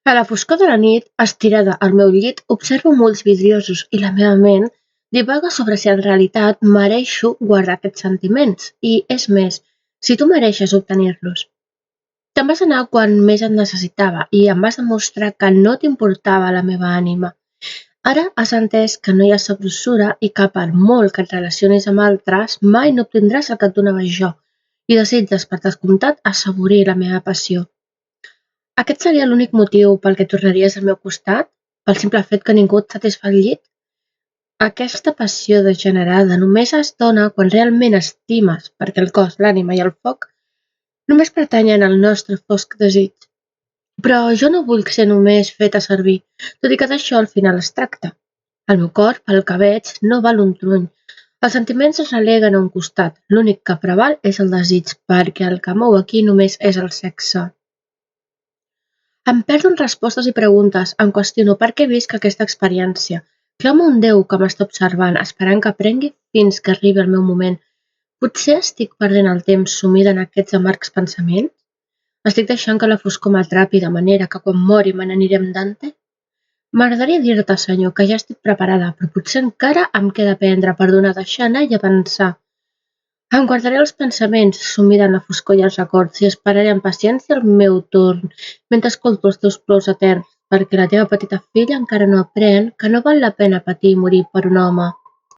A la foscor de la nit, estirada al meu llit, observo molts vidriosos i la meva ment divaga sobre si en realitat mereixo guardar aquests sentiments. I és més, si tu mereixes obtenir-los. Te'n vas anar quan més et necessitava i em vas demostrar que no t'importava la meva ànima. Ara has entès que no hi ha sabrosura i que per molt que et relacionis amb altres, mai no obtindràs el que et donava jo i desitges per descomptat assaborir la meva passió. Aquest seria l'únic motiu pel que tornaries al meu costat? Pel simple fet que ningú et satisfà al llit? Aquesta passió degenerada només es dona quan realment estimes, perquè el cos, l'ànima i el foc només pertanyen al nostre fosc desig. Però jo no vull ser només feta servir, tot i que d'això al final es tracta. El meu cor, pel que veig, no val un truny. Els sentiments es releguen a un costat, l'únic que preval és el desig, perquè el que mou aquí només és el sexe. Em perdo en respostes i preguntes, em qüestiono per què visc aquesta experiència. Clamo a un Déu que m'està observant, esperant que aprengui fins que arribi el meu moment. Potser estic perdent el temps sumida en aquests amargs pensaments? Estic deixant que la foscor m'atrapi de manera que quan mori me n'aniré amb Dante? M'agradaria dir-te, senyor, que ja estic preparada, però potser encara em queda aprendre a perdonar, deixar anar i avançar. Em guardaré els pensaments, sumida en la foscor i els records, i esperaré amb paciència el meu torn, mentre escolto els teus plors eterns, perquè la teva petita filla encara no aprèn que no val la pena patir i morir per un home.